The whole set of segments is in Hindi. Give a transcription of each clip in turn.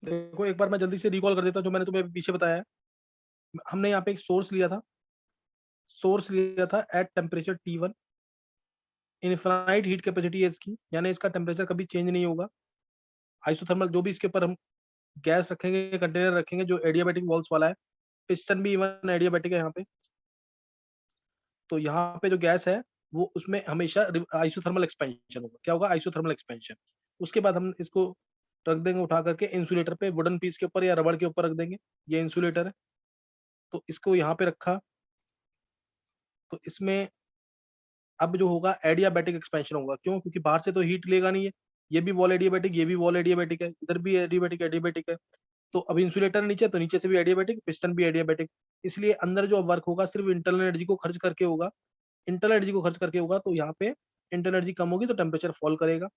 देखो एक बार मैं जल्दी से रिकॉल कर देता हूँ जो मैंने तुम्हें पीछे बताया है। हमने यहाँ पे एक सोर्स लिया था at temperature T1। Infinite heat capacity है इसकी, यानी इसका टेम्परेचर कभी चेंज नहीं होगा। आइसोथर्मल जो भी इसके ऊपर हम गैस रखेंगे, कंटेनर रखेंगे जो एडियाबैटिक वॉल्स वाला है, पिस्टन भी इवन एडियाबैटिक है यहाँ पे। तो यहाँ पे जो गैस है वो उसमें हमेशा आइसोथर्मल एक्सपेंशन होगा। क्या होगा? Isothermal expansion. उसके बाद हम इसको रख देंगे उठा करके इंसुलेटर पे, वुडन पीस के ऊपर या रबड़ के ऊपर रख देंगे। ये इंसुलेटर है, तो इसको यहाँ पे रखा। तो इसमें अब जो होगा एडियाबैटिक एक्सपेंशन होगा। क्यों? क्योंकि बाहर से तो हीट लेगा नहीं है। ये भी वॉल एडियाबैटिक, ये भी वॉल एडियाबैटिक है, इधर भी एडियाबैटिक एडियाबैटिक है। तो अब इंसुलेटर नीचे, तो नीचे से भी एडियाबैटिक, पिस्टन भी एडियाबैटिक। इसलिए अंदर जो वर्क होगा सिर्फ इंटरनल एनर्जी को खर्च करके होगा। इंटरनल एनर्जी को खर्च करके होगा, तो यहाँ पे इंटरनल एनर्जी कम होगी तो टेम्परेचर फॉल करेगा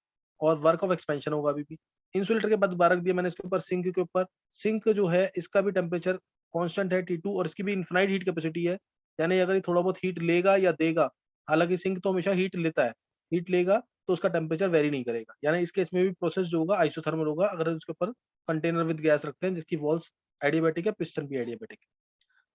और वर्क ऑफ एक्सपेंशन होगा अभी भी। इंसुलेटर के बाद दोबारा रख दिया मैंने इसके ऊपर, सिंक के ऊपर। सिंक जो है इसका भी टेम्परेचर कांस्टेंट है T2 और इसकी भी इन्फिनाइट हीट कैपेसिटी है। यानी अगर ये थोड़ा बहुत हीट लेगा या देगा, हालांकि सिंक तो हमेशा हीट लेता है, हीट लेगा तो उसका टेम्परेचर वेरी नहीं करेगा। यानी इस केस में भी प्रोसेस जो होगा आइसोथर्मल होगा, अगर उसके ऊपर कंटेनर विद गैस रखते हैं जिसकी वॉल्स एडियाबैटिक है, पिस्टन भी एडियाबैटिक है।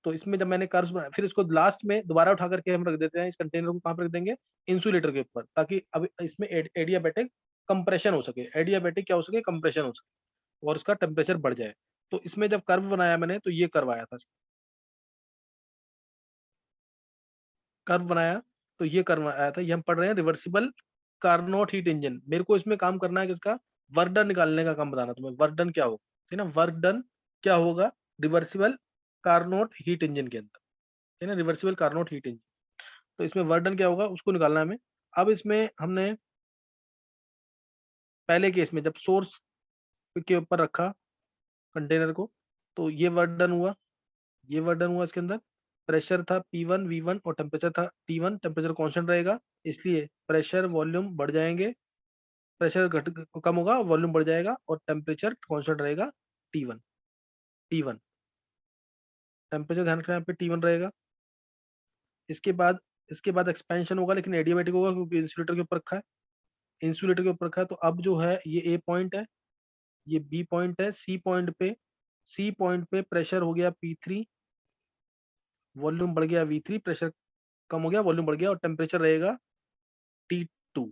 तो इसमें जब मैंने कर्व्स बनाया, फिर इसको लास्ट में दोबारा उठा करके हम रख देते हैं इस कंटेनर को। कहाँ पर रख देंगे? इंसुलेटर के ऊपर, ताकि अब इसमें एडियाबैटिक कंप्रेशन हो सके। एडियाबैटिक क्या हो सके? कंप्रेशन हो सके और उसका टेम्परेचर बढ़ जाए। तो इसमें जब कर्व बनाया मैंने तो ये कर्व आया था। कर्व बनाया तो ये कर्व आया था। ये हम पढ़ रहे हैं रिवर्सिबल कार्नोट हीट इंजन। मेरे को इसमें काम करना है किसका? वर्क डन निकालने का काम बताना तुम्हें। वर्क डन क्या होगा, है ना? वर्क डन क्या होगा रिवर्सिबल कार्नोट हीट इंजन के अंदर, है ना? Reversible Carnot heat engine. तो इसमें वर्क डन क्या होगा उसको निकालना है हमें। अब इसमें हमने पहले केस में जब सोर्स के ऊपर रखा कंटेनर को, तो ये वर्क डन हुआ। ये वर्क डन हुआ, इसके अंदर प्रेशर था P1 V1 और टेम्परेचर था T1। टेम्परेचर कांस्टेंट रहेगा, इसलिए प्रेशर वॉल्यूम बढ़ जाएंगे। प्रेशर घट कम होगा, वॉल्यूम बढ़ जाएगा और टेम्परेचर कांस्टेंट रहेगा T1। T1 टेम्परेचर ध्यान रखना, यहाँ पे T1 रहेगा। इसके बाद एक्सपेंशन होगा, लेकिन एडियाबैटिक होगा क्योंकि इंसुलेटर के ऊपर रखा है। इंसुलेटर के ऊपर रखा है, तो अब जो है ये A पॉइंट है, ये B पॉइंट है। सी पॉइंट पे प्रेशर हो गया P3, वॉल्यूम बढ़ गया V3। प्रेशर कम हो गया, वॉल्यूम बढ़ गया और टेम्परेचर रहेगा T2।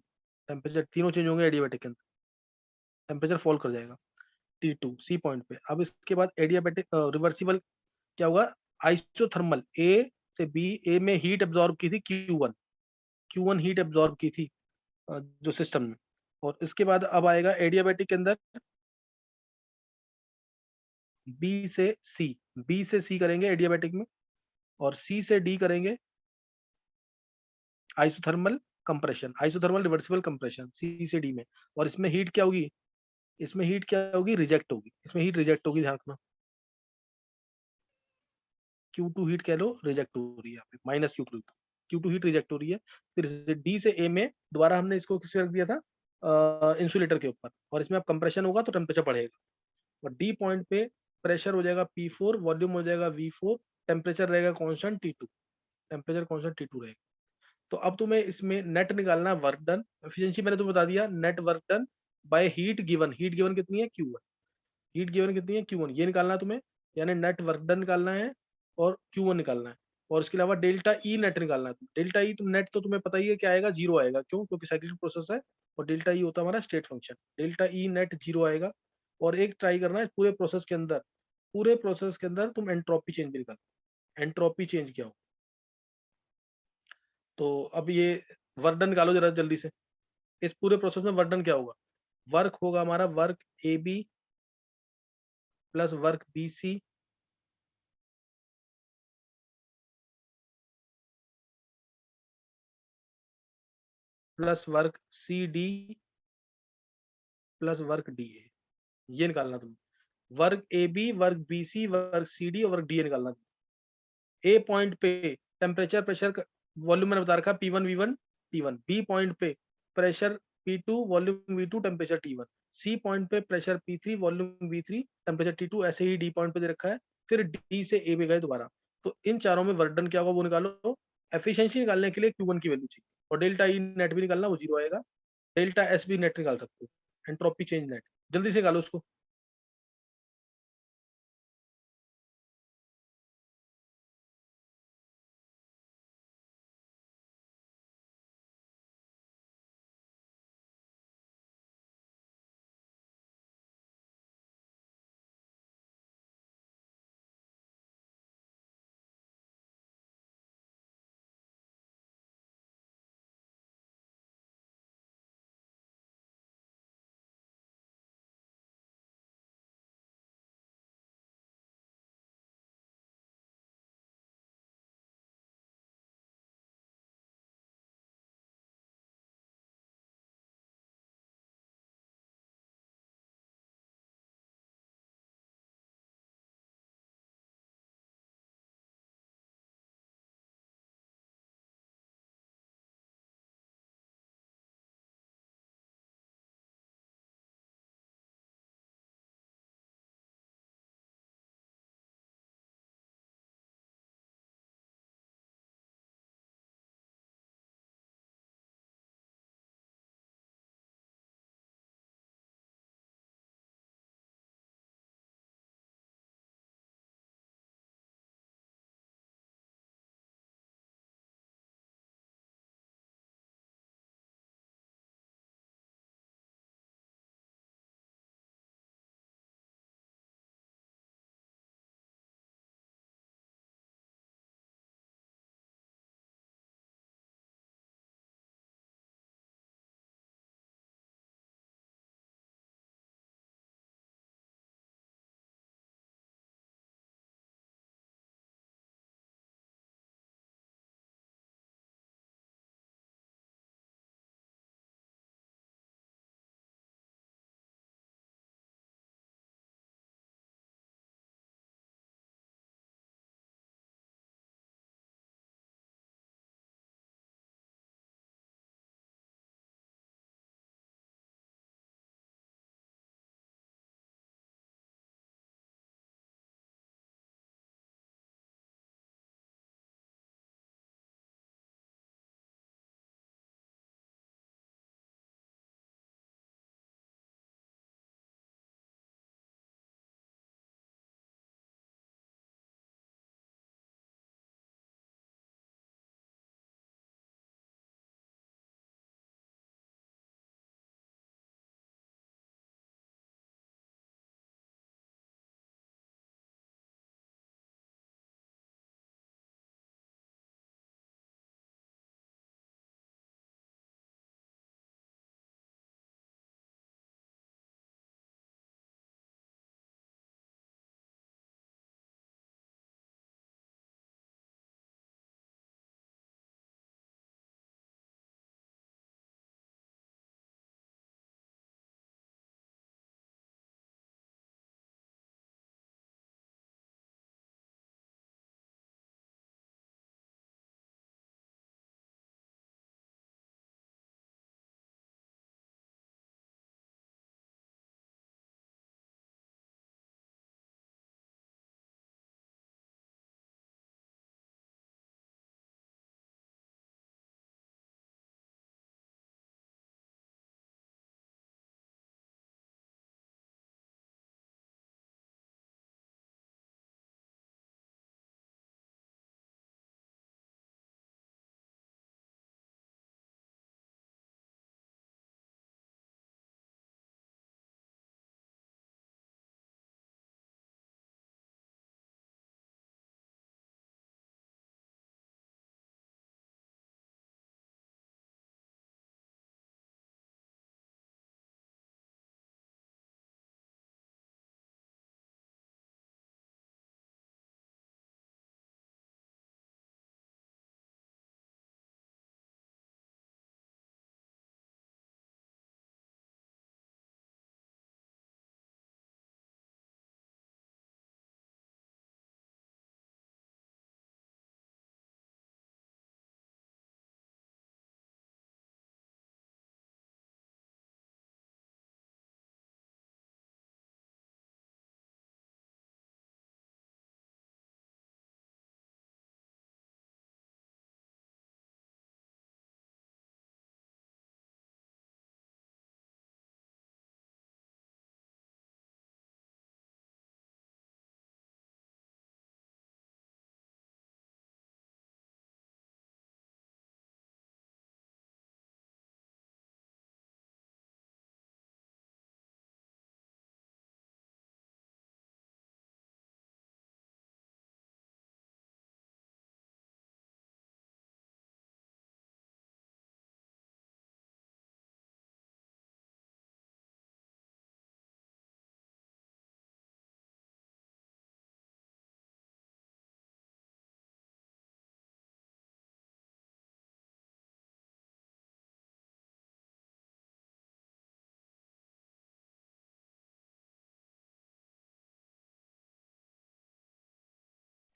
टेम्परेचर तीनों चेंज होंगे एडियाबैटिक के अंदर, टेम्परेचर फॉल कर जाएगा T2 सी पॉइंट पे। अब इसके बाद एडियाबैटिक रिवर्सिबल क्या होगा? आइसोथर्मल ए से बी। ए में हीट एब्जॉर्ब की थी Q1 हीट एब्जॉर्ब की थी जो सिस्टम में। और इसके बाद अब आएगा एडियाबैटिक के अंदर बी से सी। बी से सी करेंगे एडियाबैटिक में, और सी से डी करेंगे isothermal compression, isothermal reversible compression C से डी में। और इसमें हीट क्या होगी? इसमें हीट क्या होगी? रिजेक्ट होगी। इसमें हीट रिजेक्ट होगी, ध्यान रखना। Q2 हीट कह लो रिजेक्ट हो रही है यहाँ पे, माइनस Q2 हीट रिजेक्ट हो रही है। फिर डी से ए में दोबारा हमने इसको किस पे रख दिया था? इंसुलेटर के ऊपर। और इसमें अब कंप्रेशन होगा तो टेम्परेचर बढ़ेगा। और डी पॉइंट पे प्रेशर हो जाएगा P4, वॉल्यूम हो जाएगा V4, टेम्परेचर रहेगा constant T2। Temperature constant T2 रहेगा। तो अब तुम्हें इसमें नेट निकालना है वर्क डन। एफिशिएंसी मैंने तुम्हें बता दिया, net work done by heat given. Heat given कितनी है? Q1। हीट गिवन कितनी है? Q1। ये निकालना है तुम्हें, यानी नेट वर्क डन निकालना है और Q1 निकालना है। और इसके अलावा डेल्टा ई नेट निकालना है। डेल्टा ई तुम नेट तो तुम्हें पता ही है क्या आएगा? जीरो आएगा। क्यों? क्योंकि साइक्लिक प्रोसेस है और डेल्टा ई होता है हमारा state function. Delta E net zero आएगा। और एक ट्राई करना है पूरे प्रोसेस के अंदर तुम एंट्रोपी चेंज भी निकालो। एंट्रोपी चेंज क्या हो? तो अब ये वर्क डन निकालो जरा जल्दी से। इस पूरे प्रोसेस में वर्क डन क्या होगा? वर्क होगा हमारा work A B plus work B C plus work C D plus work D A. ये निकालना तुम। Work A B, work B C, work C D और वर्क डी ए निकालना। ए पॉइंट पे टेम्परेचर प्रेशर वॉल्यूम मैंने बता रखा P1 V1 T1। B point पे pressure P2, volume V2, temperature T1। C point पे pressure P3, volume V3, temperature T2। ऐसे ही डी पॉइंट पे दे रखा है। फिर डी से ए पे गए दोबारा। तो इन चारों में वर्क डन क्या होगा वो निकालो। एफिशिएंसी निकालने के लिए Q1 की वैल्यू चाहिए, और डेल्टा ई नेट भी निकालना, वो जीरो आएगा। डेल्टा एस भी नेट निकाल सकते हो, एंट्रोपी चेंज नेट। जल्दी से निकालो उसको।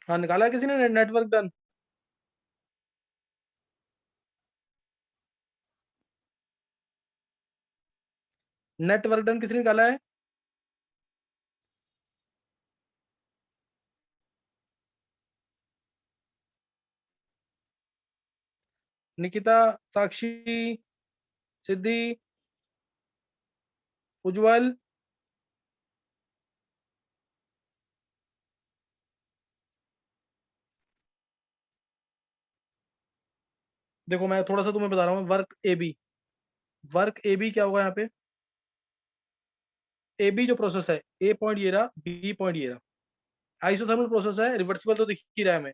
हाँ निकाला है किसी ने नेटवर्क डन? नेटवर्क डन किसी ने निकाला है? निकिता, साक्षी, सिद्धि, उज्जवल। देखो मैं थोड़ा सा तुम्हें बता रहा हूँ, work A B. Work A B क्या होगा यहाँ पे? ए बी जो प्रोसेस है, ए पॉइंट ये रहा, बी पॉइंट ये रहा, आइसोथर्मल प्रोसेस है, रिवर्सिबल तो दिख ही रहा है हमें।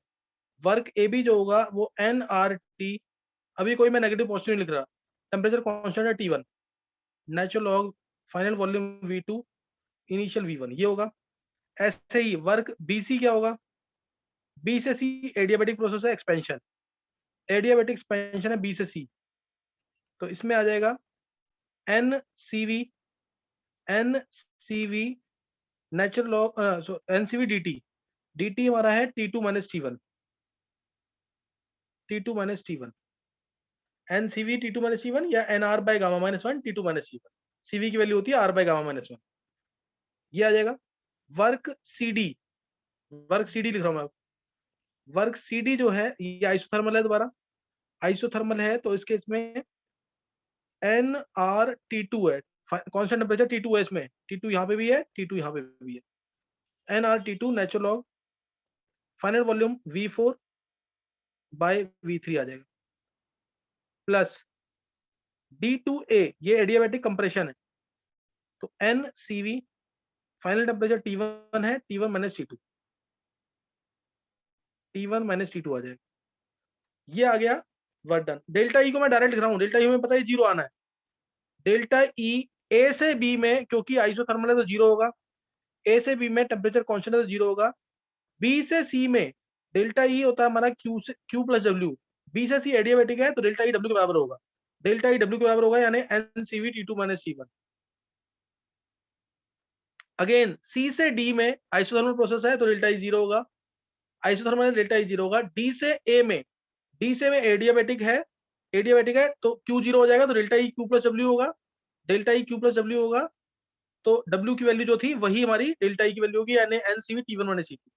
वर्क ए बी जो होगा वो एन आर टी, अभी कोई मैं नेगेटिव पॉजिटिव नहीं लिख रहा, टेम्परेचर कांस्टेंट है T1, natural log final volume V2, initial V1, ये होगा। ऐसे ही वर्क बी सी क्या होगा? बी से सी एडियाबेटिक प्रोसेस है, एक्सपेंशन, एडियाबेटिक एक्सपेंशन है बी से सी। तो इसमें आ जाएगा N C V, N C V natural log, N C V D T, D T हमारा है T2 minus T1, T2 minus T1, N C V T2 minus T1 या N R by gamma minus one T2 minus T1। CV की वैल्यू होती है R by gamma minus one, ये आ जाएगा। Work C D, work C D लिख रहा हूँ मैं। वर्क सी डी जो है ये आइसोथर्मल है, दोबारा आइसोथर्मल है, तो इसके इसमें एन आर टी टू है, कॉन्स्टेंट टेम्परेचर T2 है इसमें, T2 यहाँ पे भी है, T2 यहाँ पे भी है। N R T two natural log final volume V4 by V3 आ जाएगा, प्लस D2A, ये एडियाबेटिक कंप्रेशन है, तो N C V final temperature T1 है, T1 minus T2, T1 minus T2 आ जाएगा। ये आ गया वर्क डन। डेल्टा ई को मैं डायरेक्ट लिख रहा हूँ, डेल्टा ई में पता है जीरो आना है। डेल्टा ई ए से बी में, क्योंकि आइसोथर्मल है तो जीरो होगा, ए से बी में टेम्परेचर कांस्टेंट है तो जीरो होगा। बी से सी में डेल्टा ई होता है हमारा क्यू से क्यू प्लस डब्ल्यू, बी से सी एडियाबेटिक है तो डेल्टा ई डब्ल्यू के बराबर होगा, डेल्टा ई डब्ल्यू के बराबर होगा, यानी N C V T2 minus T1। Again C से डी में आइसोथर्मल प्रोसेस है तो डेल्टा ई जीरो होगा, आइसोथर्मल डेल्टा ई जीरो होगा। डी से ए में, डी से में एडियाबेटिक है, एडियाबेटिक है तो क्यू जीरो हो जाएगा, तो delta E Q plus W होगा, delta E Q plus W होगा। तो डब्ल्यू की वैल्यू जो थी वही हमारी डेल्टा ई की वैल्यू होगी, यानी N C V T1 minus T2,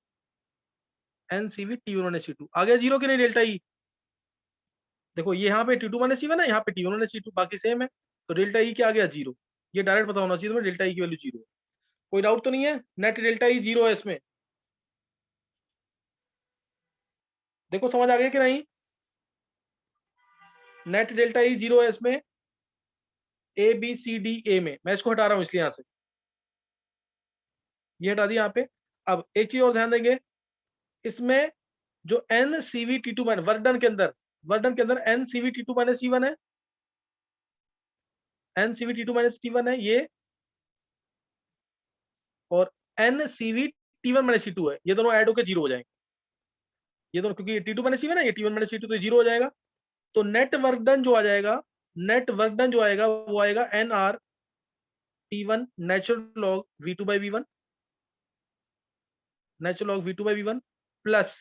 N C V T1 minus T2 आ गया जीरो के नहीं डेल्टा ई। देखो ये यहाँ पे T2 माइनस T1 है, यहाँ पे T1 माइनस T2, बाकी सेम है, तो डेल्टा ई क्या आ गया? जीरो। ये डायरेक्ट पता होना चाहिए तुम्हें, डेल्टा ई की वैल्यू जीरो है। कोई डाउट तो नहीं है? नेट डेल्टा ई जीरो है इसमें, देखो समझ आ गया कि नहीं? नेट डेल्टा ई जीरो है इसमें, A B C D A में। मैं इसको हटा रहा हूँ इसलिए यहाँ से, ये हटा दिया यहाँ पे। अब एक चीज और ध्यान देंगे, इसमें जो N C V T2 minus work done के अंदर, वर्कडन के अंदर N C V T2 minus T1 है, N C V T2 minus T1 है ये, और N C V T1 minus T2 है, ये दोनों ऐड होकर जीरो हो जाएंगे। ये दोनों, क्योंकि T2 माइनस T1 है, ये T1 माइनस T2, तो जीरो हो जाएगा। तो नेट वर्क डन जो आ जाएगा, नेट वर्क डन जो आएगा वो आएगा N R T1 natural log V2 by V1, natural log V2 by V1, plus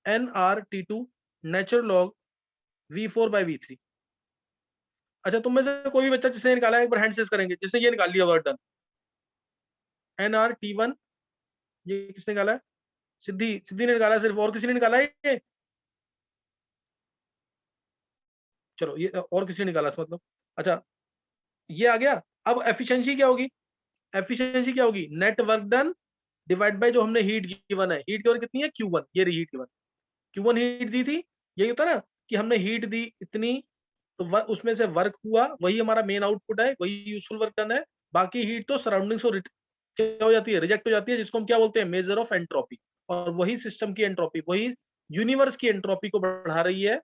N R T2 natural log V4 by V3। अच्छा तुम में से कोई भी बच्चा जिसने निकाला है एक बार हैंड सेस करेंगे, जिसने ये निकाल लिया work done, N R T1, ये किसने निकाला है? सिद्धि, सिद्धि ने निकाला सिर्फ, और किसी ने निकाला है ये? चलो ये और किसी ने निकाला इसका मतलब, अच्छा ये आ गया। अब एफिशिएंसी क्या होगी? एफिशिएंसी क्या होगी? Net work done divide by जो हमने हीट गिवन है, हीट गिवन कितनी है? Q1, ये रही हीट गिवन, Q1 हीट दी थी। यही होता है ना कि हमने हीट दी इतनी, तो उसमें से वर्क हुआ, वही हमारा मेन आउटपुट है, वही यूजफुल वर्क डन है। बाकी हीट तो सराउंडिंग से क्या हो जाती है? रिजेक्ट हो जाती है, जिसको हम क्या बोलते हैं? Measure of entropy. और वही सिस्टम की एंट्रोपी, वही यूनिवर्स की एंट्रोपी को बढ़ा रही है,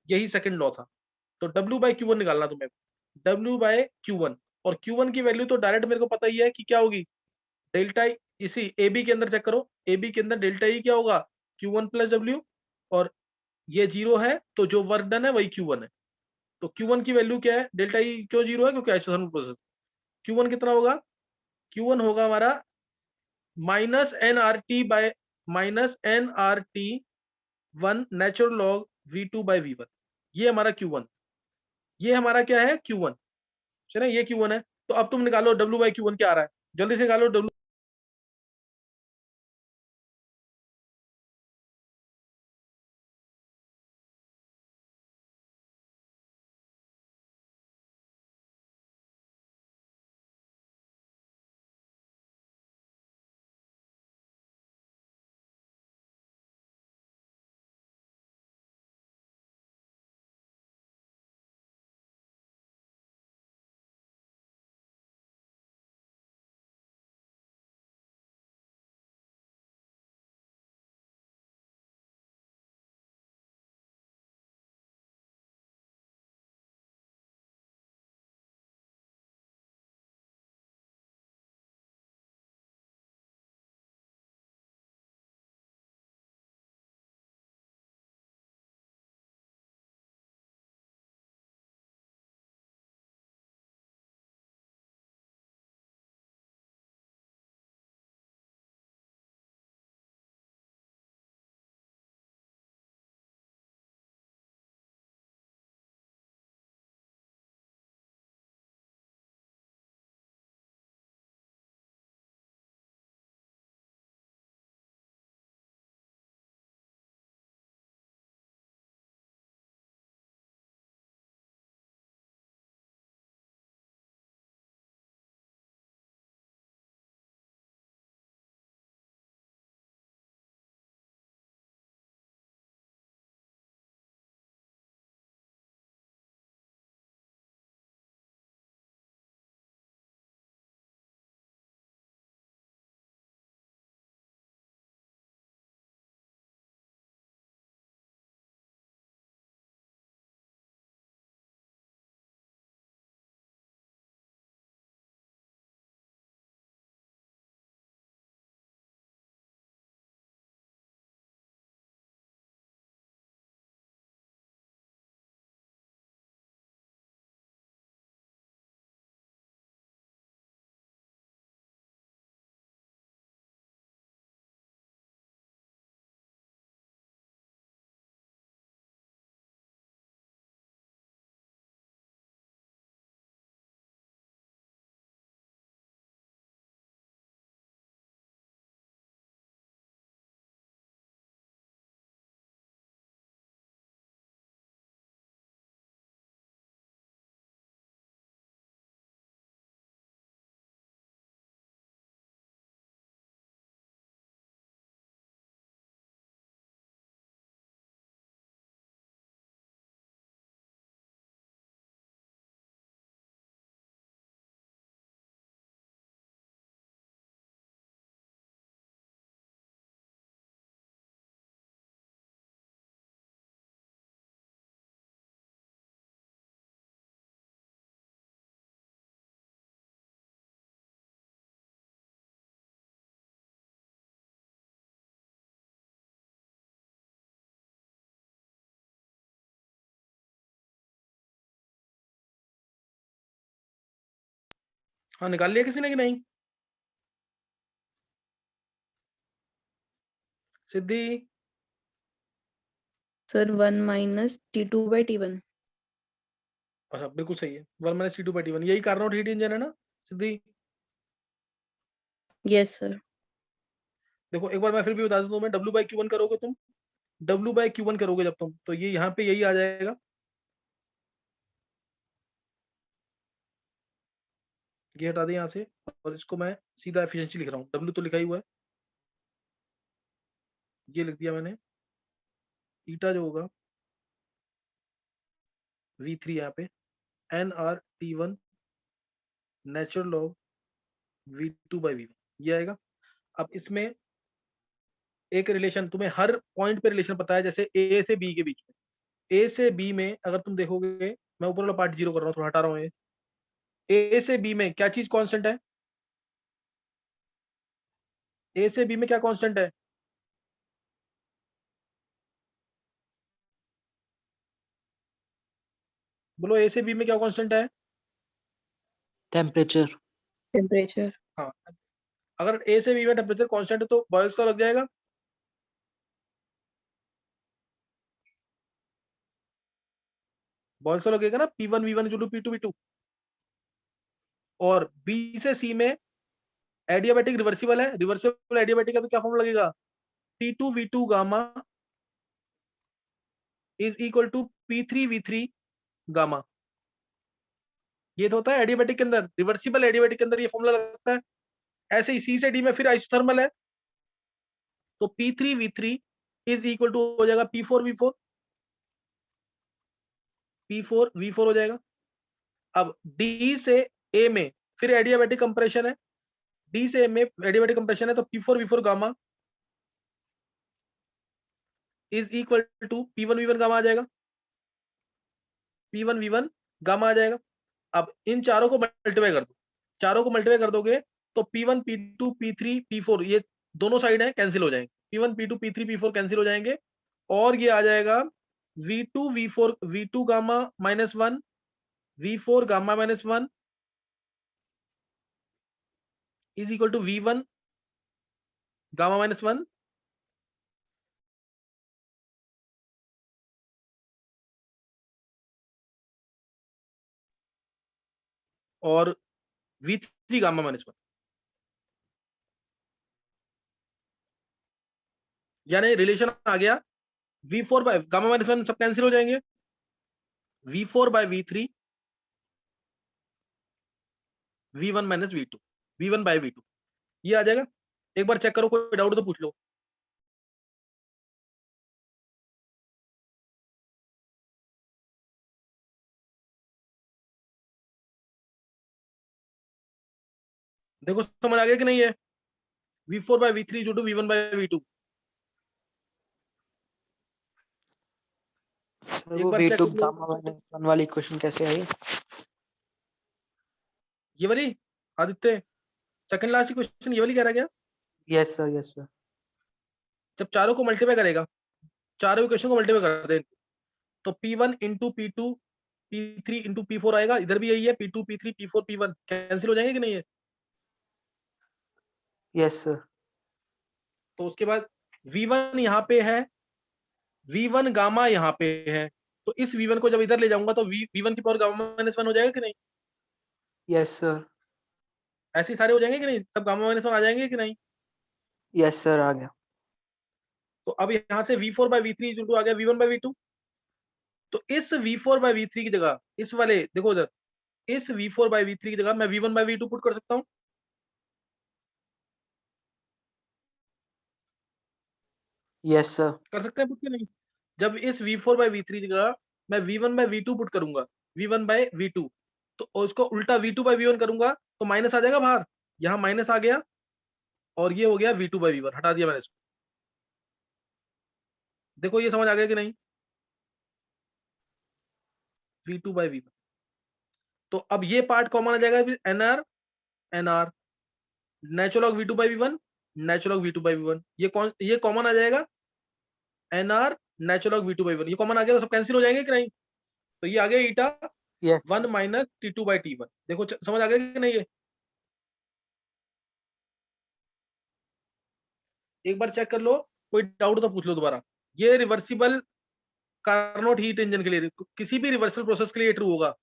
यही सेकंड लॉ था। तो W बाई Q1 निकालना तुम्हें, W बाय Q1, और Q1 की वैल्यू तो डायरेक्ट मेरे को पता ही है कि क्या होगी, डेल्टा ई। इसी ए बी के अंदर चेक करो, ए बी के अंदर डेल्टा ई क्या होगा? Q1 प्लस डब्ल्यू, और ये जीरो है तो जो वर्क डन है वही Q1 है। तो Q1 की वैल्यू क्या है? डेल्टा ई क्यों जीरो है? क्योंकि आइसोथर्मल प्रोसेस। Q1 कितना होगा? Q1 होगा हमारा minus N R T by minus N R T 1 natural log V2 by V1, ये हमारा Q1, ये हमारा क्या है Q1, चलो ये Q1 है। तो अब तुम निकालो W बाई Q1 क्या आ रहा है, जल्दी से निकालो W। हाँ निकाल लिया किसी ने कि नहीं, सिद्धि? Sir 1 minus T2 by T1। अच्छा बिल्कुल सही है, 1 माइनस T2 बाई T1, यही कार्नोट हीट इंजन है ना सिद्धि? Yes sir. देखो एक बार मैं फिर भी बता देता हूँ, मैं W बाई Q1 करोगे तुम, W बाई Q1 करोगे जब तुम, तो ये यहाँ पे यही आ जाएगा, ये हटा दे यहाँ से, और इसको मैं सीधा एफिशिएंसी लिख रहा हूँ, W तो लिखा ही हुआ है, ये लिख दिया मैंने, ईटा जो होगा V3 यहाँ पे NR T1 natural log V2 by V1, ये आएगा। अब इसमें एक रिलेशन तुम्हें हर पॉइंट पे रिलेशन पता है, जैसे ए से बी के बीच में, ए से बी में अगर तुम देखोगे, मैं ऊपर वाला पार्ट जीरो कर रहा हूँ, थोड़ा हटा रहा हूँ, ए से बी में क्या चीज कांस्टेंट है, ए से बी में क्या कांस्टेंट है, बोलो ए से बी में क्या कांस्टेंट है? टेम्परेचर। टेम्परेचर। हाँ, अगर ए से बी में टेम्परेचर कांस्टेंट है तो बॉयल्स का लग जाएगा, बॉयल्स का लगेगा ना, P1 V1 equal to P2 V2। और बी से सी में एडियाबैटिक रिवर्सिबल है, रिवर्सिबल एडियाबैटिक है तो क्या फॉर्मूला लगेगा, P2 V2 gamma is equal to P3 V3 gamma. ये तो होता है एडियाबैटिक के अंदर, रिवर्सिबल एडियाबैटिक के अंदर ये फॉर्मूला लगता है। ऐसे ही सी से डी में फिर आइसोथर्मल है, तो P3 V3 is equal to हो जाएगा P4 V4, P4 V4 हो जाएगा। अब डी से ए में फिर एडियाबैटिक कंप्रेशन है, डी से ए में एडियाबैटिक कंप्रेशन है, तो P4 V4 gamma is equal to P1 V1 gamma आ जाएगा, P1 V1 गामा आ जाएगा। अब इन चारों को मल्टीप्लाई कर दो, चारों को मल्टीप्लाई कर दोगे तो P1 P2 P3 P4 ये दोनों साइड है कैंसिल हो जाएंगे, P1 P2 P3 P4 cancel हो जाएंगे, और ये आ जाएगा V2 V4 V2 gamma -1 V4 gamma -1 is equal to V1 gamma -1 और V3 गामा -1, यानी रिलेशन आ गया V4 बाय गामा -1 सब कैंसिल हो जाएंगे, V4 by V3 V1 minus V2 V1 bye V2 ये आ जाएगा। एक बार चेक करो, कोई डाउट तो पूछ लो। देखो समझ आ गया कि नहीं है, V4 by V3 to V1 bye V2। एक वो बार चेक V2 कर लो, गामा -1 वाली इक्वेशन कैसे आई? ये वाली आदित्य सेकंड लास्ट क्वेश्चन ये वाली कह रहा है क्या, यस सर, यस सर। जब चारों को मल्टीप्लाई करेगा, चारों इक्वेशन को मल्टीप्लाई कर दे तो P1 into P2 P3 into P4 आएगा, इधर भी यही है P2 P3 P4 P1 cancel हो जाएंगे कि नहीं है। Yes sir. तो उसके बाद V1 यहाँ पे है, V1 गामा यहाँ पे है, तो इस V1 को जब इधर ले जाऊंगा तो V1 की पावर गामा -1 हो जाएगा कि नहीं, यस सर। ऐसे ही सारे हो जाएंगे कि नहीं, सब गामा -1 आ जाएंगे कि नहीं। यस सर, आ गया। तो अब यहाँ से V4 बाय V3 इंटू आ गया V1 बाय V2। तो इस V4 बाय V3 की जगह इस वाले देखो उधर, इस V4 बाय V3 की जगह मैं V1 बाय V2 पुट कर सकता हूँ। Yes sir. कर सकते हैं पुट के नहीं, जब इस V4 बाय V3 की जगह मैं V1 बाय V2 पुट करूंगा, V1 बाय V2, तो उसको उल्टा V2 बाय V1 करूंगा तो माइनस आ जाएगा बाहर, यहाँ माइनस आ गया और ये हो गया V2 बाय V1, हटा दिया मैंने इसको। देखो ये समझ आ गया कि नहीं, V2 बाय V1। तो अब ये पार्ट कॉमन आ जाएगा, फिर NR NR natural log V2 by V1 natural log V2 by V1, ये कॉमन आ जाएगा, NR natural log V2 by V1 ये कॉमन आ गया तो सब कैंसिल हो जाएंगे कि नहीं। तो ये आ गया ईटा yes 1 minus T2 by T1। देखो समझ आ गया कि नहीं, ये एक बार चेक कर लो, कोई डाउट तो पूछ लो दोबारा। ये रिवर्सिबल कार्नोट हीट इंजन के लिए, किसी भी रिवर्सल प्रोसेस के लिए ट्रू होगा,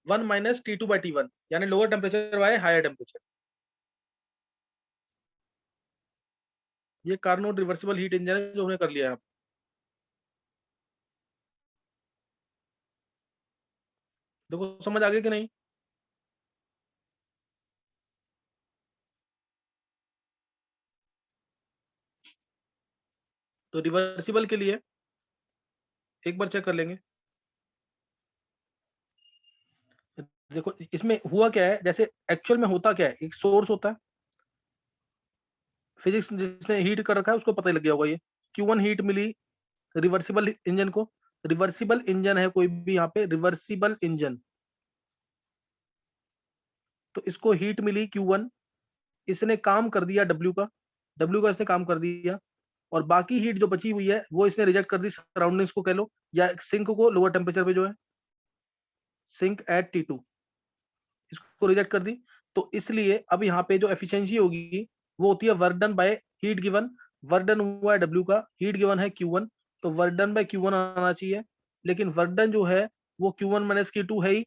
1 माइनस T2 बाय T1 यानी lower temperature by higher temperature. ये कार्नोट रिवर्सिबल हीट इंजन है जो हमने कर लिया है। देखो समझ आ गया कि नहीं। तो रिवर्सिबल के लिए एक बार चेक कर लेंगे। देखो इसमें हुआ क्या है, जैसे एक्चुअल में होता क्या है, एक सोर्स होता है, फिजिक्स जिसने हीट कर रखा है उसको पता ही लग गया होगा, ये Q1 हीट मिली रिवर्सिबल इंजन को, रिवर्सिबल इंजन है कोई भी यहाँ पे रिवर्सिबल इंजन, तो इसको हीट मिली Q1, इसने काम कर दिया W का इसने काम कर दिया, और बाकी हीट जो बची हुई है वो इसने रिजेक्ट कर दी सराउंडिंग्स को कह लो, या सिंक को लोअर टेम्परेचर पे जो है सिंक एट T2 इसको रिजेक्ट कर दी। तो इसलिए अब यहाँ पे जो एफिशिएंसी होगी वो होती है work done by heat given, work done हुआ है W का, हीट गिवन है Q1, तो वर्क डन बाय Q1 आना चाहिए, लेकिन वर्क डन जो है वो Q1 माइनस Q2 है ही,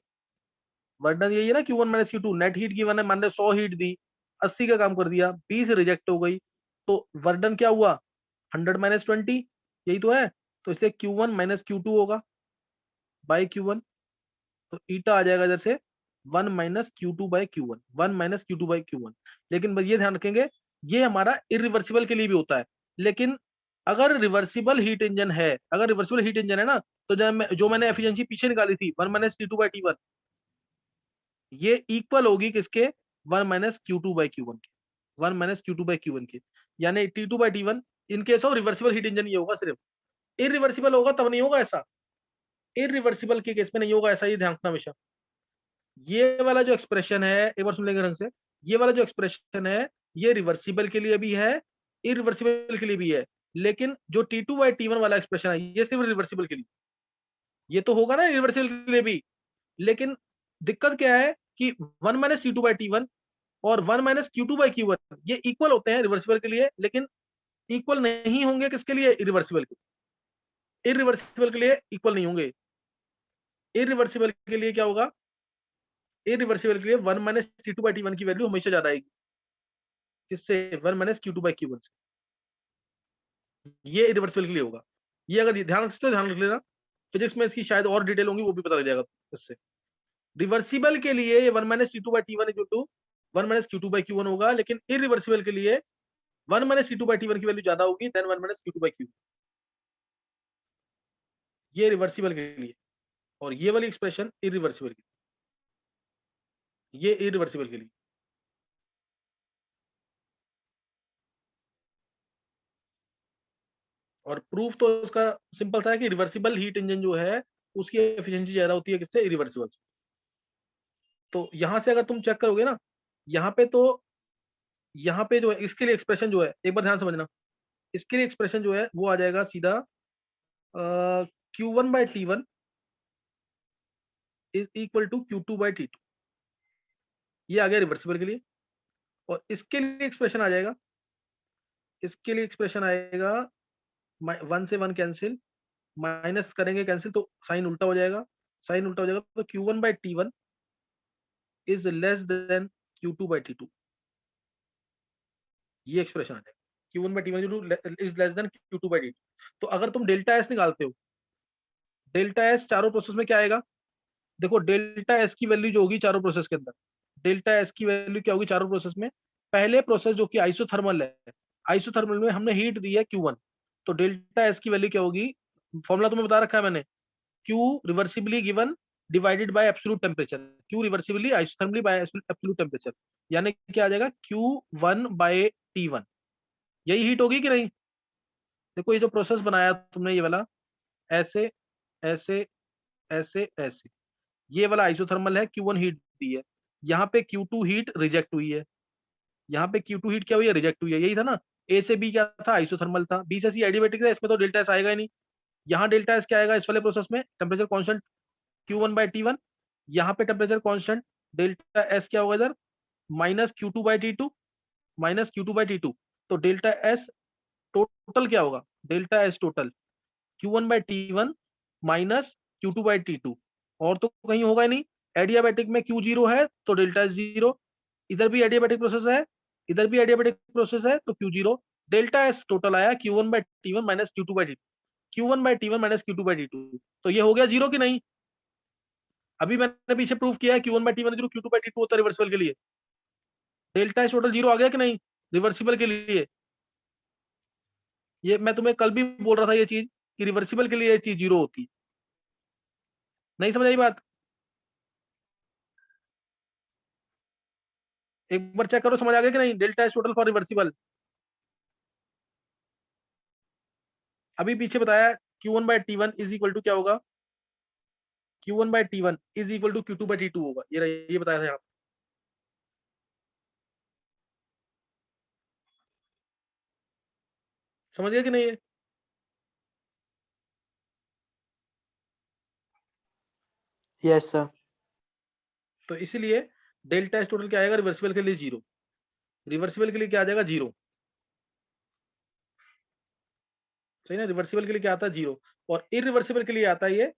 वर्क डन यही है ना Q1 minus Q2, net heat given है, मान लो 100 हीट दी, 80 का काम कर दिया, 20 रिजेक्ट हो गई, तो वर्क डन क्या हुआ 100 माइनस 20, यही तो है, तो इसलिए Q1 माइनस Q2 होगा बाय Q1, तो ईटा आ जाएगा इधर से 1 minus Q2 by Q1, 1 minus Q2 by Q1। लेकिन बस ये ध्यान रखेंगे ये हमारा इरिवर्सिबल के लिए भी होता है, लेकिन अगर रिवर्सिबल हीट इंजन है, अगर रिवर्सिबल हीट इंजन है ना, तो जो मैंने एफिशिएंसी पीछे निकाली थी 1 माइनस T2 बाय T1, ये इक्वल होगी किसके 1 माइनस Q2 बाय Q1 के, 1 माइनस Q2 बाय Q1 के, यानी T2 by T1 in case of reversible heat engine ये होगा सिर्फ, इरिवर्सिबल होगा तब नहीं होगा ऐसा, इरिवर्सिबल के केस में नहीं होगा ऐसा, ये ध्यान रखना हमेशा। ये वाला जो एक्सप्रेशन है एक बार सुन लेंगे ढंग से, ये वाला जो एक्सप्रेशन है ये रिवर्सिबल के लिए भी है, इरिवर्सिबल के लिए भी है, लेकिन जो T2 बाय T1 वाला एक्सप्रेशन है ये सिर्फ रिवर्सिबल के लिए, ये तो होगा ना रिवर्सिबल के लिए भी, लेकिन दिक्कत क्या है कि 1 माइनस T2 बाय T1 और 1 माइनस Q2 बाय Q1 ये इक्वल होते हैं रिवर्सिबल के लिए, लेकिन इक्वल नहीं होंगे किसके लिए, इरिवर्सिबल के, इरिवर्सिबल के लिए इक्वल नहीं होंगे, इरिवर्सिबल के लिए क्या होगा, इरिवर्सिबल के लिए 1 माइनस T2 बाय T1 की वैल्यू हमेशा ज्यादा आएगी, किससे 1 माइनस Q2 बाय Q1 से, ये इरिवर्सिबल के लिए होगा। ये अगर ध्यान रख सकते हो ध्यान रख लेना, फिजिक्स में इसकी शायद और डिटेल होंगी वो भी पता लग जाएगा इससे। रिवर्सिबल के लिए ये 1 minus T2 by T1 equal to 1 minus Q2 by Q1 होगा, लेकिन इरिवर्सिबल के लिए 1 माइनस T2 बाय T1 की वैल्यू ज्यादा होगी than 1 minus Q2 by Q, ये रिवर्सिबल के लिए, और ये वाली एक्सप्रेशन इरिवर्सिबल के लिए, ये इरिवर्सिबल के लिए। और प्रूफ तो उसका सिंपल सा है कि रिवर्सिबल हीट इंजन जो है उसकी एफिशिएंसी ज्यादा होती है किससे, इरिवर्सिबल से। तो यहां से अगर तुम चेक करोगे ना, यहाँ पे तो यहाँ पे जो है इसके लिए एक्सप्रेशन जो है एक बार ध्यान समझना, इसके लिए एक्सप्रेशन जो है वो आ जाएगा सीधा Q1 by T1 is equal to Q2 by T2, ये आ गया रिवर्सिबल के लिए। और इसके लिए एक्सप्रेशन आ जाएगा, इसके लिए एक्सप्रेशन आएगा 1 से 1 कैंसिल, माइनस करेंगे कैंसिल तो साइन उल्टा हो जाएगा, साइन उल्टा हो जाएगा, तो Q1 by T1 is less than Q2 by T2, ये एक्सप्रेशन आ जाएगा, Q1 by T1 is less than Q2 by T2। तो अगर तुम डेल्टा एस निकालते हो, डेल्टा एस चारों प्रोसेस में क्या आएगा, देखो डेल्टा एस की वैल्यू जो होगी चारों प्रोसेस के अंदर, डेल्टा एस की वैल्यू क्या होगी चारों प्रोसेस में, पहले प्रोसेस जो कि आइसोथर्मल है, आइसोथर्मल में हमने हीट दी है Q1, तो डेल्टा एस की वैल्यू क्या होगी, फॉर्मूला तुम्हें बता रखा है मैंने, Q reversibly given divided by absolute temperature, Q reversibly isothermally bye absolute temperature, यानी क्या आ जाएगा Q1 बाय T1, यही हीट होगी कि नहीं। देखो ये जो प्रोसेस बनाया तुमने ये वाला, ऐसे ऐसे ऐसे ऐसे, ये वाला आइसोथर्मल है, Q1 हीट दी है, यहाँ पे Q2 हीट रिजेक्ट हुई है, यहाँ पे Q2 हीट क्या हुई है, रिजेक्ट हुई है, यही था ना। A से B क्या था, आइसोथर्मल था, B से C एडियाबैटिक था, इसमें तो डेल्टा एस आएगा ही नहीं। यहाँ डेल्टा एस क्या आएगा इस वाले प्रोसेस में, temperature constant Q1 by T1, यहाँ पे टेम्परेचर कांस्टेंट डेल्टा एस क्या होगा इधर, minus Q2 by T2, minus Q2 by T2, तो डेल्टा एस टोटल क्या होगा, delta S total Q1 by T1 minus Q2 by T2, और तो कहीं होगा ही नहीं। एडियाबैटिक में Q0 है तो डेल्टा एस जीरो, इधर भी एडियाबैटिक प्रोसेस है, इधर भी एडियाबैटिक प्रोसेस है, तो Q0, डेल्टा एस टोटल आया Q1 by T1 minus Q2 by T2, Q1 by T1 minus Q2 by T2, तो ये हो गया जीरो कि नहीं। अभी मैंने पीछे प्रूफ किया है Q1 by T1 zero, Q2 by T2 होता है रिवर्सिबल के लिए, डेल्टा एस टोटल जीरो आ गया कि नहीं रिवर्सिबल के लिए। ये मैं तुम्हें कल भी बोल रहा था ये चीज कि रिवर्सिबल के लिए ये चीज जीरो होती है, नहीं समझ आई बात। एक बार चेक करो समझ आ गया कि नहीं, delta S total for reversible. अभी पीछे बताया Q1 by T1 is equal to क्या होगा, Q1 by T1 is equal to Q2 by T2 होगा, ये बताया था यहाँ पे। समझ गया कि नहीं ये। Yes, sir. तो इसीलिए डेल्टा एस टोटल क्या आएगा रिवर्सिबल के लिए 0, रिवर्सिबल के लिए क्या आ जाएगा 0, सही ना। रिवर्सिबल के लिए क्या आता है 0, और इरिवर्सिबल के लिए आता है ये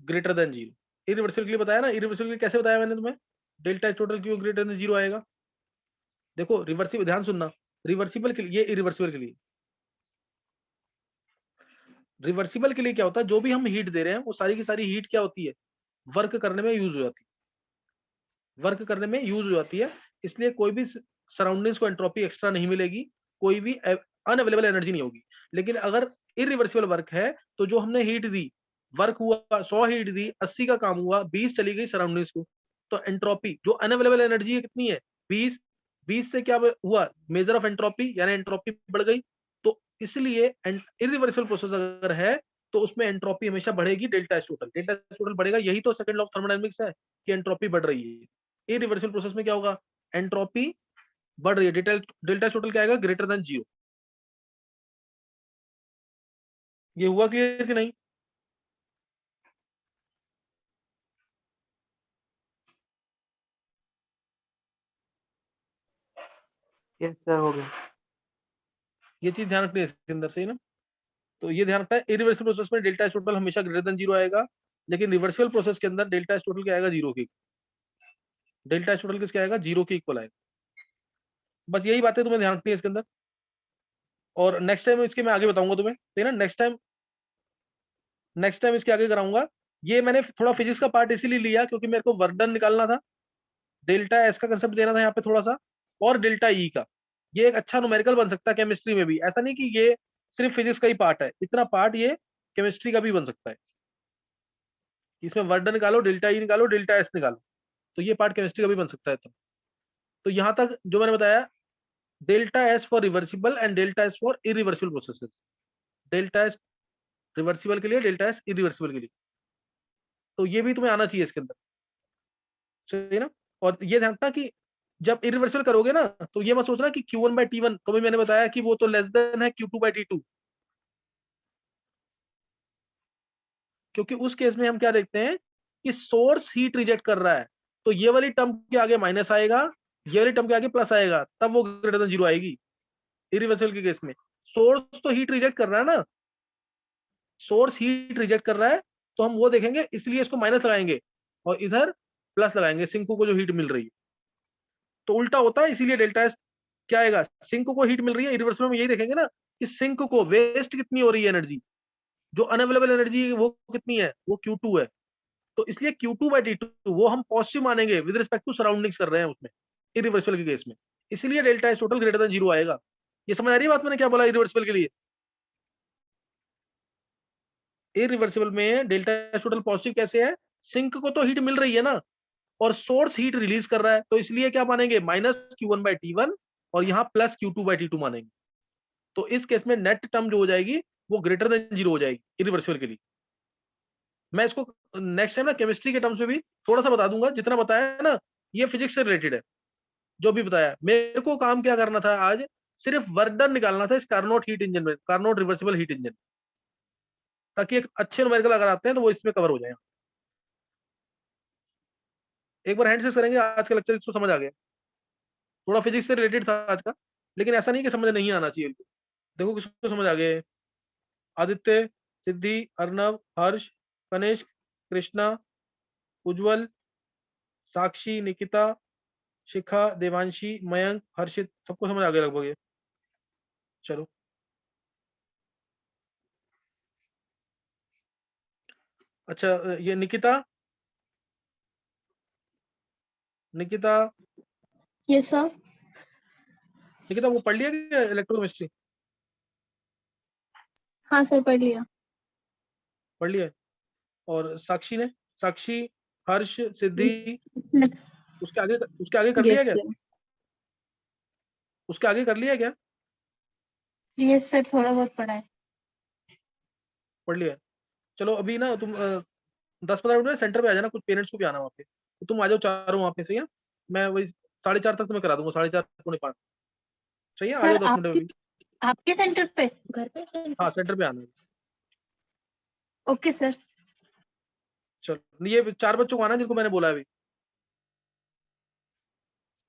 ग्रेटर देन 0। इरिवर्सिबल के लिए बताया ना, इरिवर्सिबल के लिए कैसे बताया मैंने तुम्हें, डेल्टा एस टोटल क्यों ग्रेटर देन 0 आएगा। देखो रिवर्सिबल, ध्यान सुनना, रिवर्सिबल के लिए, ये इरिवर्सिबल के लिए, रिवर्सिबल के लिए क्या होता है, जो भी हम हीट दे रहे हैं वो सारी की सारी हीट क्या होती है, वर्क करने में यूज हो जाती है, वर्क करने में यूज हो जाती है। इसलिए कोई भी सराउंडिंग्स को एंट्रोपी एक्स्ट्रा नहीं मिलेगी, कोई भी अनअवेलेबल एनर्जी नहीं होगी। लेकिन अगर इरिवर्सिबल वर्क है तो जो हमने हीट दी, वर्क हुआ 100 हीट दी, 80 का काम हुआ, 20 चली गई सराउंडिंग्स को, तो एंट्रोपी जो अनअवेलेबल एनर्जी है कितनी है 20, 20 से क्या हुआ मेजर ऑफ एंट्रोपी, यानी एंट्रोपी बढ़ गई। तो इसलिए इरिवर्सिबल प्रोसेस अगर है तो उसमें एंट्रोपी हमेशा बढ़ेगी, delta S total, delta S total बढ़ेगा। यही तो सेकंड लॉ ऑफ थर्मोडायनामिक्स है कि एंट्रोपी बढ़ रही है। इरिवर्सिबल प्रोसेस में क्या होगा, एंट्रोपी बढ़ रही है, डेल्टा डेल्टा टोटल क्या आएगा ग्रेटर देन 0। ये हुआ क्लियर कि नहीं। यस सर हो गया। ये चीज ध्यान रखनी है इसके अंदर, सही ना। तो ये ध्यान रखना है, इरिवर्सिबल प्रोसेस में डेल्टा टोटल हमेशा ग्रेटर देन 0 आएगा, लेकिन रिवर्सिबल प्रोसेस के अंदर डेल्टा टोटल क्या आएगा 0 के, डेल्टा टोटल किसके आएगा 0 के इक्वल आएगा। बस यही बातें तुम्हें ध्यान रखनी है इसके अंदर, और नेक्स्ट टाइम इसके मैं आगे बताऊंगा तुम्हें, सही ना। नेक्स्ट टाइम इसके आगे कराऊंगा। ये मैंने थोड़ा फिजिक्स का पार्ट इसीलिए लिया क्योंकि मेरे को वर्क डन निकालना था, डेल्टा एस का कंसेप्ट देना था यहाँ पे थोड़ा सा, और डेल्टा ई का। ये एक अच्छा न्यूमेरिकल बन सकता है केमिस्ट्री में भी, ऐसा नहीं कि ये सिर्फ फिजिक्स का ही पार्ट है, इतना पार्ट ये केमिस्ट्री का भी बन सकता है। इसमें वर्क डन निकालो, डेल्टा ई निकालो, डेल्टा एस निकालो, तो ये पार्ट केमिस्ट्री का भी बन सकता है। तो यहाँ तक जो मैंने बताया, delta S for reversible and delta S for irreversible processes, delta S reversible के लिए, डेल्टा एस इरिवर्सिबल के लिए, तो ये भी तुम्हें आना चाहिए इसके अंदर, सही ना। और ये ध्यान रखना कि जब इरिवर्सिबल करोगे ना तो ये मत सोचना कि Q1/T1, तो भी मैंने बताया कि वो तो लेस देन है Q2/T2, क्योंकि उस केस में हम क्या देखते हैं कि सोर्स हीट रिजेक्ट कर रहा है, तो ये वाली टर्म के आगे माइनस आएगा, ये वाली टर्म के आगे प्लस आएगा, तब वो ग्रेटर देन 0 आएगी। इरिवर्सिबल के केस में सोर्स तो हीट रिजेक्ट कर रहा है ना, सोर्स हीट रिजेक्ट कर रहा है, तो हम वो देखेंगे, इसलिए इसको माइनस लगाएंगे और इधर प्लस लगाएंगे सिंक को जो हीट मिल रही है। तो उल्टा होता है, इसीलिए डेल्टा एस क्या आएगा, सिंक को हीट मिल रही है, इरिवर्सिबल में यही देखेंगे ना कि सिंक को वेस्ट कितनी हो रही है एनर्जी, जो अनअवेलेबल एनर्जी वो कितनी है, वो Q2 है। तो इसलिए Q2/T2 वो हम पॉजिटिव मानेंगे विद रिस्पेक्ट टू सराउंडिंग्स कर रहे हैं उसमें, इरिवर्सिबल के केस में, इसलिए delta S total greater than 0 आएगा। ये समझ आ रही है बात मैंने क्या बोला इरिवर्सिबल के लिए। इरिवर्सिबल में डेल्टा एस टोटल पॉजिटिव कैसे है, सिंक को तो हीट मिल रही है ना, और सोर्स हीट रिलीज कर रहा है, तो इसलिए क्या मानेंगे -Q1/T1, और यहाँ +Q2/T2 मानेंगे। तो इस केस में नेट टर्म जो हो जाएगी वो ग्रेटर देन 0 हो जाएगी इरिवर्सिबल के लिए। मैं इसको नेक्स्ट टाइम ना केमिस्ट्री के टर्म्स में भी थोड़ा सा बता दूंगा, जितना बताया है ना ये फिजिक्स से रिलेटेड है, जो भी बताया। मेरे को काम क्या करना था आज, सिर्फ वर्क डन निकालना था इस कार्नोट हीट इंजन में, कार्नोट रिवर्सिबल हीट इंजन, ताकि एक अच्छे न्यूमेरिकल अगर आते हैं तो वो इसमें कवर हो जाए। एक बार हैंड से करेंगे, आज का लेक्चर इसको समझ आ गया, थोड़ा फिजिक्स से रिलेटेड था आज का, लेकिन ऐसा नहीं कि समझ नहीं आना चाहिए। देखो किसको समझ आ गया, आदित्य, सिद्धि, अर्नव, हर्ष, कनिष्क, कृष्णा, उज्जवल, साक्षी, निकिता, शिखा, देवांशी, मयंक, हर्षित, सबको समझ आ गया लगभग ये। चलो अच्छा, ये निकिता, निकिता, यस सर। निकिता वो पढ़ लिया क्या इलेक्ट्रोकेमिस्ट्री, हाँ सर पढ़ लिया। पढ़ लिया। और साक्षी ने, साक्षी, हर्ष, सिद्धि, उसके आगे कर लिया यस क्या, सर। उसके आगे कर लिया क्या, यस सर थोड़ा बहुत पढ़ा है। पढ़ लिया। चलो अभी ना तुम 10-15 मिनट में सेंटर पे आ जाना, कुछ पेरेंट्स को भी आना वहाँ पे, तो तुम आ जाओ चारों वहाँ पे, सही है। मैं वही 4:30 तक तुम्हें करा दूंगा, 4:30 पौने 5, सही है। आ जाओ सर 10 मिनट में भी। आपके सेंटर पे, घर पे सेंटर? हाँ सेंटर पे आना है। Okay sir. चलो ये 4 बच्चों को आना जिनको मैंने बोला है अभी।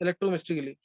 इलेक्ट्रोकेमिस्ट्री के लिए।